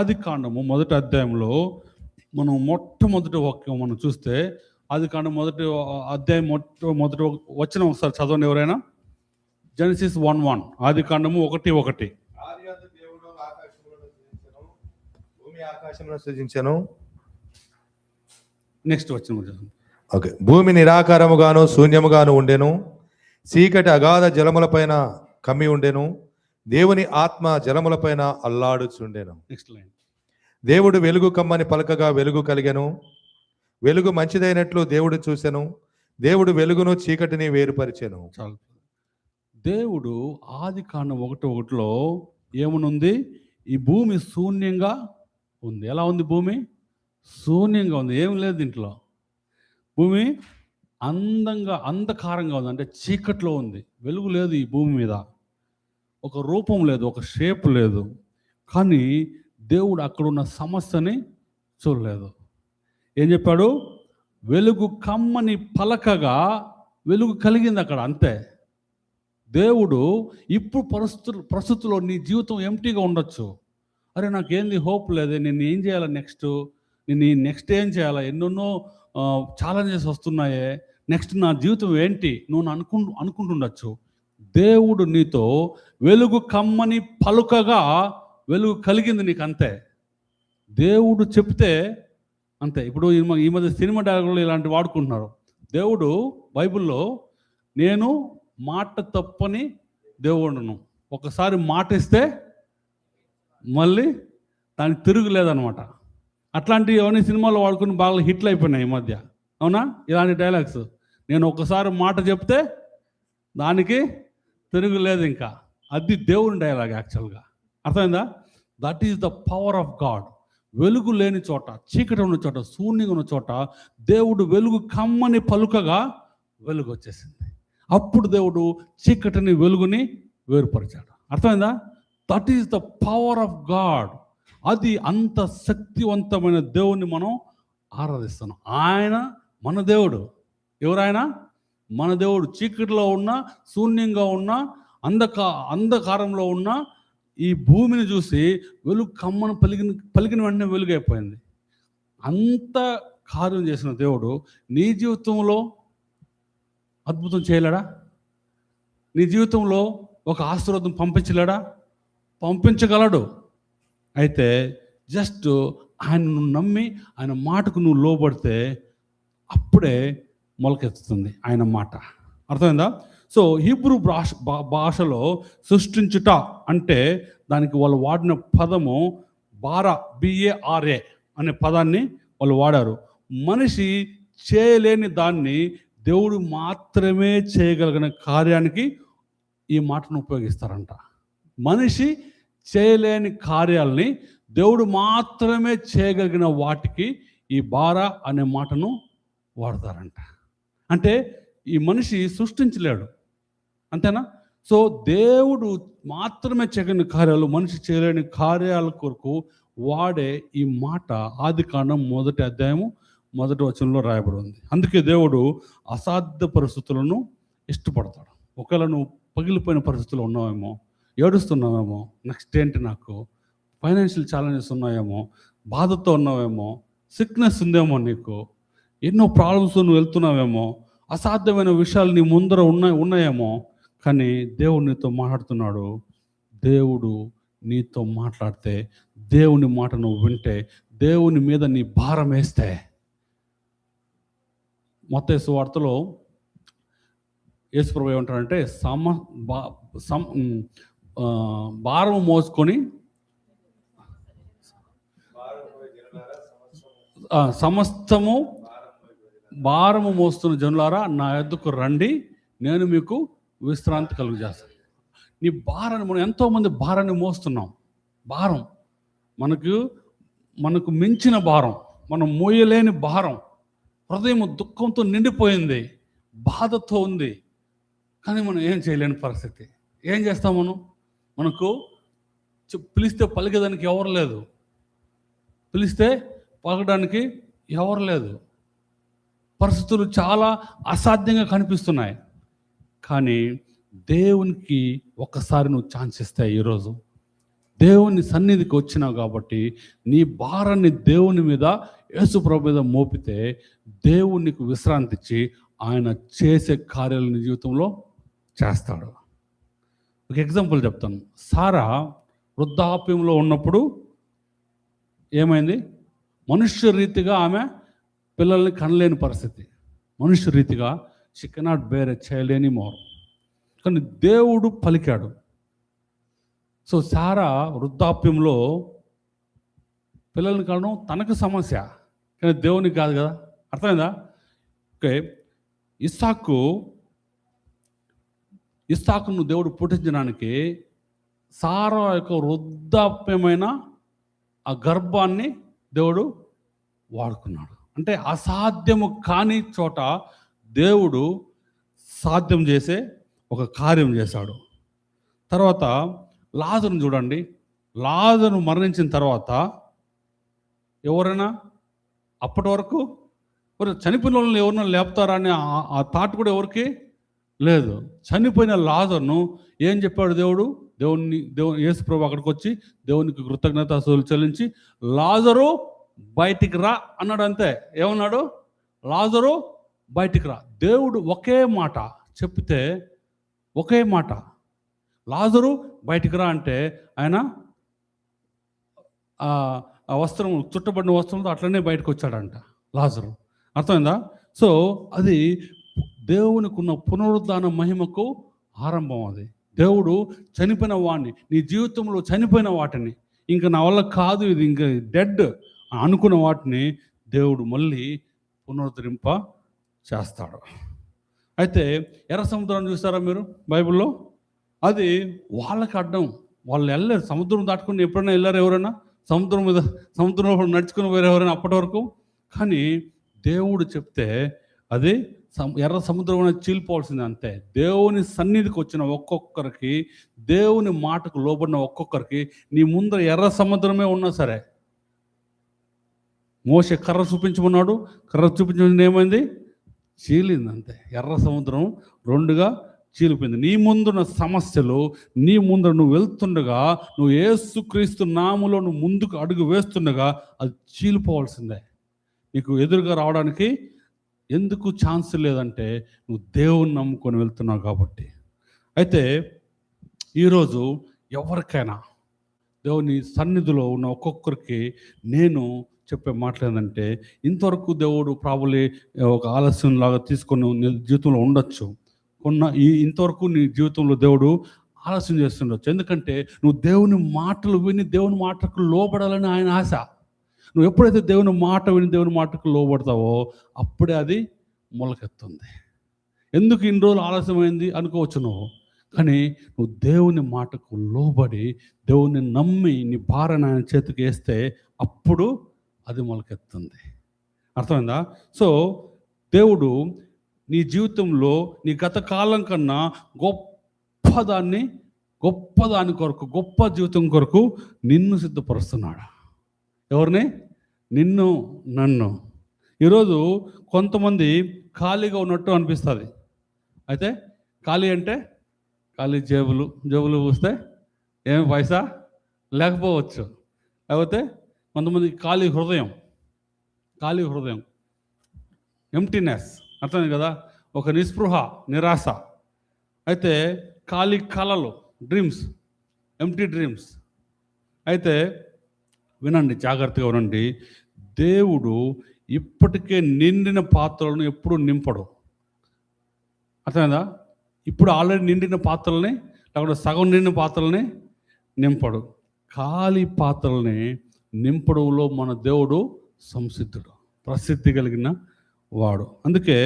ఆది కాండము మొదటి అధ్యాయంలో మనం మొట్టమొదటి వాక్యం మనం చూస్తే, ఆది కాండం మొదటి అధ్యాయం మొదటి వచనం ఒకసారి చదవండి ఎవరైనా. జెనసిస్ 1:1, ఆది కాండము 1:1. భూమి ఆకాశమును సృజించెను. నెక్స్ట్ వచ్చిన ఓకే. భూమి నిరాకారముగాను శూన్యముగాను ఉండెను, చీకటి అగాధ జలములపైన కమ్మి ఉండెను, దేవుని ఆత్మ జలములపైన అల్లాడుచుండెను. Next line. దేవుడు వెలుగు కమ్మని పలకగా వెలుగు కలిగెను, వెలుగు మంచిదైనట్లు దేవుడు చూసెను, దేవుడు వెలుగును చీకటిని వేరుపరిచెను. చాలు. దేవుడు ఆది కాండం 1:1లో ఏమనుంది? ఈ భూమి శూన్యంగా ఉంది. ఎలా ఉంది? భూమి శూన్యంగా ఉంది, ఏం లేదు దీంట్లో. భూమి అంధకారంగా ఉంది, అంటే చీకట్లో ఉంది, వెలుగు లేదు ఈ భూమి మీద, ఒక రూపం లేదు, ఒక షేప్ లేదు. కానీ దేవుడు అక్కడున్న సమస్యని చూడలేదు. ఏం చెప్పాడు? వెలుగు కమ్మని పలకగా వెలుగు కలిగింది అక్కడ, అంతే. దేవుడు ఇప్పుడు ప్రస్తుతంలో నీ జీవితం ఎంటీగా ఉండొచ్చు. అరే నాకేంది హోప్ లేదే, నేను ఏం చేయాలా నేను నెక్స్ట్ ఏం చేయాలా, ఎన్నెన్నో ఛాలెంజెస్ వస్తున్నాయే, నెక్స్ట్ నా జీవితం ఏంటి నువ్వు అనుకుంటుండొచ్చు. దేవుడు నీతో వెలుగు కమ్మని పలుకగా వెలుగు కలిగింది నీకు, అంతే. దేవుడు చెప్తే అంతే. ఇప్పుడు ఈ మధ్య సినిమా డైలాగులు ఇలాంటి వాడుకుంటున్నారు. దేవుడు బైబిల్లో నేను మాట తప్పని దేవుడును, ఒకసారి మాట ఇస్తే మళ్ళీ దానికి తిరుగులేదనమాట. అట్లాంటివి అవన్నీ సినిమాలో వాడుకుని బాగా హిట్లు అయిపోయినాయి ఈ మధ్య, అవునా? ఇలాంటి డైలాగ్స్, నేను ఒకసారి మాట చెప్తే దానికి తిరుగులేదు ఇంకా. అది దేవుని డైలాగ్ యాక్చువల్గా, అర్థమైందా? That is the power of God. వెలుగు లేని చోట, చీకటి ఉన్న చోట, శూన్యంగా ఉన్న చోట దేవుడు వెలుగు కమ్మని పలుకగా వెలుగు వచ్చేసింది. అప్పుడు దేవుడు చీకటిని వెలుగుని వేరుపరిచాడు. అర్థమైందా? That is the power of God. అది అంత శక్తివంతమైన దేవుణ్ణి మనం ఆరాధిస్తున్నాం. ఆయన మన దేవుడు. ఎవరైనా మన దేవుడు. చీకటిలో ఉన్న, శూన్యంగా ఉన్న, అంధకారంలో ఉన్న ఈ భూమిని చూసి వెలుగు కమ్మను పలికిన వెంటనే వెలుగు అయిపోయింది. అంత కార్యం చేసిన దేవుడు నీ జీవితంలో అద్భుతం చేయలేడా? నీ జీవితంలో ఒక ఆశీర్వాదం పంపించలేడా? పంపించగలడు. అయితే జస్ట్ ఆయనను నమ్మి ఆయన మాటకు నువ్వు లోబడితే అప్పుడే మొలకెత్తుతుంది ఆయన మాట. అర్థమైందా? సో హీబ్రూ భాషలో సృష్టించుట అంటే దానికి వాళ్ళు వాడిన పదము BARA అనే పదాన్ని వాళ్ళు వాడారు. మనిషి చేయలేని దాన్ని దేవుడు మాత్రమే చేయగలిగిన కార్యానికి ఈ మాటను ఉపయోగిస్తారంట. మనిషి చేయలేని కార్యాలని దేవుడు మాత్రమే చేయగలిగిన వాటికి ఈ బారా అనే మాటను వాడతారంట. అంటే ఈ మనిషి సృష్టించలేడు, అంతేనా? సో దేవుడు మాత్రమే చేయగలిగిన కార్యాలు, మనిషి చేయలేని కార్యాల కొరకు వాడే ఈ మాట ఆది కాండం 1వ అధ్యాయము 1వ వచనంలో రాయబడి ఉంది. అందుకే దేవుడు అసాధ్య పరిస్థితులను ఇష్టపడతాడు. ఒకవేళ నువ్వు పగిలిపోయిన పరిస్థితుల్లో ఉన్నావేమో, ఏడుస్తున్నావేమో, నెక్స్ట్ ఏంటి, నాకు ఫైనాన్షియల్ ఛాలెంజెస్ ఉన్నాయేమో, బాధతో ఉన్నావేమో, సిక్నెస్ ఉందేమో, నీకు ఎన్నో ప్రాబ్లమ్స్ నువ్వు వెళ్తున్నావేమో, అసాధ్యమైన విషయాలు నీ ముందర ఉన్నాయేమో, కానీ దేవుడు నీతో మాట్లాడుతున్నాడు. దేవుడు నీతో మాట్లాడితే, దేవుని మాట నువ్వు వింటే, దేవుని మీద నీ భారం వేస్తే, మత్తయి సువార్తలో యేసుప్రభు ఏమంటాడంటే భారము మోసుకొని సమస్తము భారము మోస్తున్న జనులారా నా యొద్దకు రండి, నేను మీకు విశ్రాంతి కలుగజేస్తాను. నీ భారాన్ని, మనం ఎంతోమంది భారాన్ని మోస్తున్నాం. భారం మనకు మించిన భారం, మనం మోయలేని భారం, హృదయం దుఃఖంతో నిండిపోయింది, బాధతో ఉంది. కానీ మనం ఏం చేయలేని పరిస్థితి. ఏం చేస్తాం? మనకు పిలిస్తే పలికేదానికి ఎవరు లేదు, పిలిస్తే పలకడానికి ఎవరు లేదు. పరిస్థితులు చాలా అసాధ్యంగా కనిపిస్తున్నాయి. కానీ దేవునికి ఒక్కసారి నువ్వు ఛాన్స్ ఇస్తే, ఈరోజు దేవుని సన్నిధికి వచ్చినావు కాబట్టి నీ భారాన్ని దేవుని మీద, యేసు ప్రభు మీద మోపితే దేవుడు నీకు విశ్రాంతి ఇచ్చి ఆయన చేసే కార్యాలు నీ జీవితంలో చేస్తాడు. ఒక ఎగ్జాంపుల్ చెప్తాను. సారా వృద్ధాప్యంలో ఉన్నప్పుడు ఏమైంది? మనుష్య రీతిగా ఆమె పిల్లల్ని కనలేని పరిస్థితి. మనుష్య రీతిగా she cannot bear a child any more. కానీ దేవుడు పలికాడు. సో సారా వృద్ధాప్యంలో పిల్లల్ని కనడం తనకు సమస్య, కానీ దేవునికి కాదు కదా. అర్థమైందా? ఓకే. ఇస్సాకును దేవుడు పుట్టించడానికి సారా యొక్క వృద్ధాప్యమైన ఆ గర్భాన్ని దేవుడు వాడుకున్నాడు. అంటే అసాధ్యము కాని చోట దేవుడు సాధ్యం చేసే ఒక కార్యం చేశాడు. తర్వాత లాజరును చూడండి. లాజరు మరణించిన తర్వాత ఎవరైనా అప్పటి వరకు చనిపోయిన వాళ్ళని ఎవరైనా లేపుతారా అని ఆ థాట్ కూడా ఎవరికి లేదు. చనిపోయిన లాజరును ఏం చెప్పాడు దేవుడు? యేసు ప్రభు అక్కడికి వచ్చి దేవునికి కృతజ్ఞతాస్తుతులు చెల్లించి లాజరు బయటికి రా అన్నాడు. అంతే. ఏమన్నాడు? లాజరు బయటికి రా. దేవుడు ఒకే మాట చెప్తే, ఒకే మాట, లాజరు బయటికి రా అంటే ఆయన ఆ వస్త్రం, చుట్టబడిన వస్త్రంతో అట్లనే బయటకు వచ్చాడంట లాజరు. అర్థమైందా? సో అది దేవునికి ఉన్న పునరుద్ధాన మహిమకు ఆరంభం. అది దేవుడు చనిపోయిన వాడిని, నీ జీవితంలో చనిపోయిన వాటిని, ఇంకా నా వల్ల కాదు, ఇది ఇంకా డెడ్ అనుకున్న వాటిని దేవుడు మళ్ళీ పునరుద్ధరింప చేస్తాడు. అయితే ఎర్ర సముద్రాన్ని చూస్తారా మీరు బైబిల్లో? అది వాళ్ళకి అడ్డం. వాళ్ళు వెళ్ళారు, సముద్రం దాటుకుని ఎప్పుడైనా వెళ్ళారు ఎవరైనా? సముద్రంలో నడుచుకుని పోయారు ఎవరైనా అప్పటి వరకు? కానీ దేవుడు చెప్తే అది ఎర్ర సముద్రం అనేది చీలిపోవాల్సింది. అంతే. దేవుని సన్నిధికి వచ్చిన ఒక్కొక్కరికి, దేవుని మాటకు లోబడిన ఒక్కొక్కరికి నీ ముందర ఎర్ర సముద్రమే ఉన్నా సరే, మోషే కర్ర చూపించమన్నాడు, కర్ర చూపించమని ఏమైంది? చీలింది. అంతే. ఎర్ర సముద్రం రెండుగా చీలిపోయింది. నీ ముందున్న సమస్యలు, నీ ముందర నువ్వు వెళ్తుండగా, నువ్వు యేసుక్రీస్తు నామములో నువ్వు ముందుకు అడుగు వేస్తుండగా అది చీలిపోవాల్సిందే. నీకు ఎదురుగా రావడానికి ఎందుకు ఛాన్స్ లేదంటే నువ్వు దేవుని నమ్ముకొని వెళ్తున్నావు కాబట్టి. అయితే ఈరోజు ఎవరికైనా దేవుని సన్నిధిలో ఉన్న ఒక్కొక్కరికి నేను చెప్పే మాటలు ఏంటంటే, ఇంతవరకు దేవుడు ప్రాబులీ ఒక ఆలస్యంలాగా తీసుకొని జీవితంలో ఉండొచ్చు. ఇంతవరకు నీ జీవితంలో దేవుడు ఆలస్యం చేస్తుండొచ్చు. ఎందుకంటే నువ్వు దేవుని మాటలు విని దేవుని మాటకు లోబడాలని ఆయన ఆశ. నువ్వు ఎప్పుడైతే దేవుని మాట విని దేవుని మాటకు లోబడతావో అప్పుడే అది మొలకెత్తుంది. ఎందుకు ఇన్ని రోజులు ఆలస్యమైంది అనుకోవచ్చు నువ్వు, కానీ నువ్వు దేవుని మాటకు లోబడి దేవుని నమ్మి నీ భార్యను ఆయన చేతికి వేస్తే అప్పుడు అది మొలకెత్తుంది. అర్థమైందా? సో దేవుడు నీ జీవితంలో నీ గత కాలం కన్నా గొప్పదాని కొరకు, గొప్ప జీవితం కొరకు నిన్ను సిద్ధపరుస్తున్నాడు. ఎవరిని? నిన్ను, నన్ను. ఈరోజు కొంతమంది ఖాళీగా ఉన్నట్టు అనిపిస్తుంది. అయితే ఖాళీ అంటే ఖాళీ జేబులు పూస్తే ఏమి పైసా లేకపోవచ్చు. లేకపోతే కొంతమంది ఖాళీ హృదయం, ఎంప్టీనెస్. అర్థమైంది కదా? ఒక నిస్పృహ, నిరాశ. అయితే ఖాళీ కళలు, డ్రీమ్స్, ఎంప్టీ డ్రీమ్స్. అయితే వినండి, జాగ్రత్తగా వినండి. దేవుడు ఇప్పటికే నిండిన పాత్రలను ఎప్పుడు నింపడు. అర్థమైందా? ఇప్పుడు ఆల్రెడీ నిండిన పాత్రలని, లేకపోతే సగం నిండిన పాత్రలని నింపడు. ఖాళీ పాత్రల్ని నింపడంలో మన దేవుడు సంసిద్ధుడు, ప్రసిద్ధి కలిగిన వాడు. అందుకే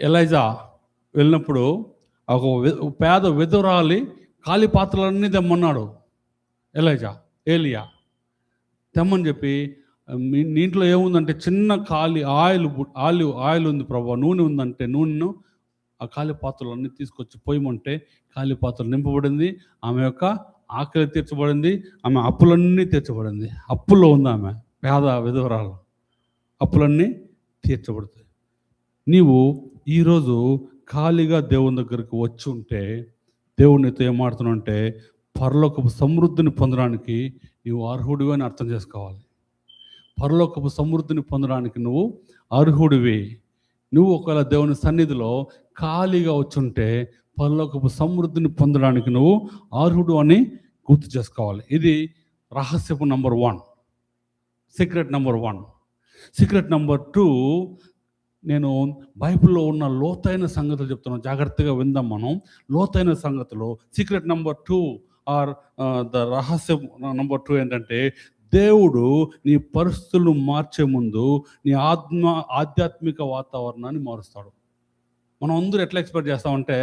ఎలైజా వెళ్ళినప్పుడు ఒక పేద విధురాలి ఖాళీ పాత్రలన్నీ తెమ్మన్నాడు. ఏలియా తెమ్మని చెప్పి, నీ ఇంట్లో ఏముందంటే చిన్న ఖాళీ ఆయిల్ ఉంది ప్రభు, నూనె ఉందంటే నూనెను ఆ ఖాళీ పాత్రలన్నీ తీసుకొచ్చి పోయమంటే ఖాళీ పాత్రలు నింపబడింది. ఆమె యొక్క ఆకలి తీర్చబడింది, ఆమె అప్పులన్నీ తీర్చబడింది. అప్పుల్లో ఉంది ఆమె, పేద విధవరాలు. అప్పులన్నీ తీర్చబడతాయి. నీవు ఈరోజు ఖాళీగా దేవుని దగ్గరికి వచ్చి ఉంటే దేవుడు నీతో ఏం మాడుతున్నావు అంటే, పరలోకపు సమృద్ధిని పొందడానికి నువ్వు అర్హుడివి అని అర్థం చేసుకోవాలి. పరలోకపు సమృద్ధిని పొందడానికి నువ్వు అర్హుడివి. నువ్వు ఒకవేళ దేవుని సన్నిధిలో ఖాళీగా వచ్చుంటే పరలోకపు సమృద్ధిని పొందడానికి నువ్వు అర్హుడు అని గుర్తు చేసుకోవాలి. ఇది రహస్యపు number 1, secret number 1. Secret number 2, నేను బైబిల్లో ఉన్న లోతైన సంగతులు చెప్తున్నాను, జాగ్రత్తగా విందాం మనం. లోతైన సంగతులు సీక్రెట్ నంబర్ 2 ఆర్ ద రహస్యం నంబర్ 2 ఏంటంటే, దేవుడు నీ పరిస్థితులను మార్చే ముందు నీ ఆధ్యాత్మిక వాతావరణాన్ని మారుస్తాడు. మనం అందరూ ఎట్లా ఎక్స్పెక్ట్ చేస్తామంటే,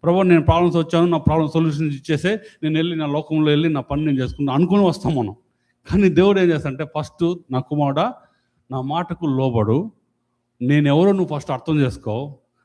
ప్రభు నేను ప్రాబ్లమ్స్ వచ్చాను, నా ప్రాబ్లమ్ సొల్యూషన్స్ ఇచ్చేసే నేను వెళ్ళి నా లోకంలో వెళ్ళి నా పని నేను చేసుకుంటా అనుకుని వస్తాం మనం. కానీ దేవుడు ఏం చేస్తాడంటే, ఫస్ట్ నా కుమారుడా నా మాటకు లోబడు, నేనెవరో నువ్వు ఫస్ట్ అర్థం చేసుకో,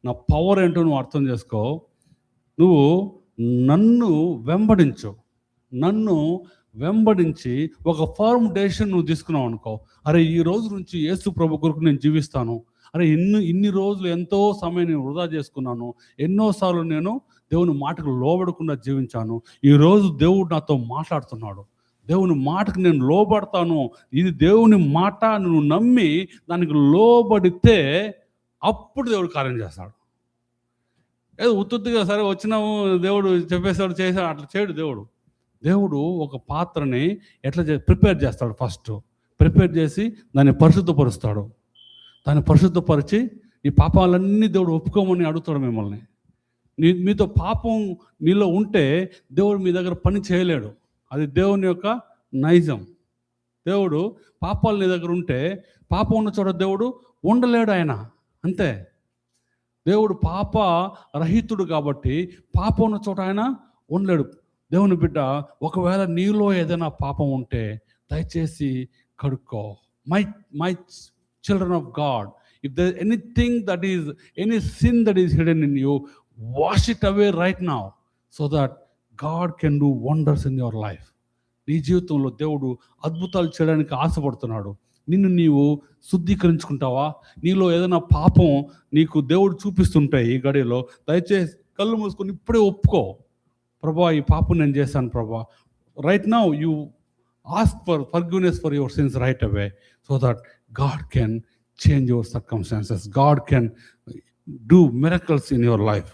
నా పవర్ ఏంటో నువ్వు అర్థం చేసుకో, నువ్వు నన్ను వెంబడించి ఒక ఫర్మ్ డెసిషన్ నువ్వు తీసుకున్నావు అనుకో, అరే ఈ రోజు నుంచి యేసు ప్రభు కొరకు నేను జీవిస్తాను, అరే ఇన్ని రోజులు ఎంతో సమయం నేను వృధా చేసుకున్నాను, ఎన్నోసార్లు నేను దేవుని మాటకు లోబడకుండా జీవించాను, ఈరోజు దేవుడు నాతో మాట్లాడుతున్నాడు, దేవుని మాటకు నేను లోబడతాను, ఇది దేవుని మాట, నువ్వు నమ్మి దానికి లోబడితే అప్పుడు దేవుడు కార్యం చేస్తాడు. ఏదో ఉత్తుగా సరే వచ్చినాము దేవుడు చెప్పేశాడు చేశాడు అట్లా చేయడు. దేవుడు ఒక పాత్రని ఎట్లా ప్రిపేర్ చేస్తాడు, ఫస్ట్ ప్రిపేర్ చేసి దాన్ని పరిశుద్ధపరుస్తాడు. దాన్ని పరిశుద్ధపరిచి ఈ పాపాలన్నీ దేవుడు ఒప్పుకోమని అడుగుతాడు మిమ్మల్ని. మీతో పాపం నీలో ఉంటే దేవుడు మీ దగ్గర పని చేయలేడు, అది దేవుని యొక్క నైజం. దేవుడు పాపాలు నీ దగ్గర ఉంటే, పాపం ఉన్న చోట దేవుడు ఉండలేడు, ఆయన అంతే. దేవుడు పాప రహితుడు కాబట్టి పాపం ఉన్న చోట ఆయన ఉండలేడు. దేవుని బిడ్డ, ఒకవేళ నీలో ఏదైనా పాపం ఉంటే దయచేసి కడుక్కో. My children of God, if there anything that is any sin that is hidden in you, wash it away right now so that God can do wonders in your life. నీ జీవితంలో దేవుడు అద్భుతాలు చేయడానికి ఆశపడుతున్నాడు. నిన్ను నీవు శుద్ధీకరించుకుంటావా? నీలో ఏదైనా పాపం నీకు దేవుడు చూపిస్తుంటే ఈ గడిలో దయచేసి కళ్ళు మూసుకొని ఇప్పుడే ఒప్పుకో, ప్రభా ఈ పాపం నేను చేశాను ప్రభా. Right now you ask for forgiveness for your sins right away so that God can change your circumstances. God can do miracles in your life.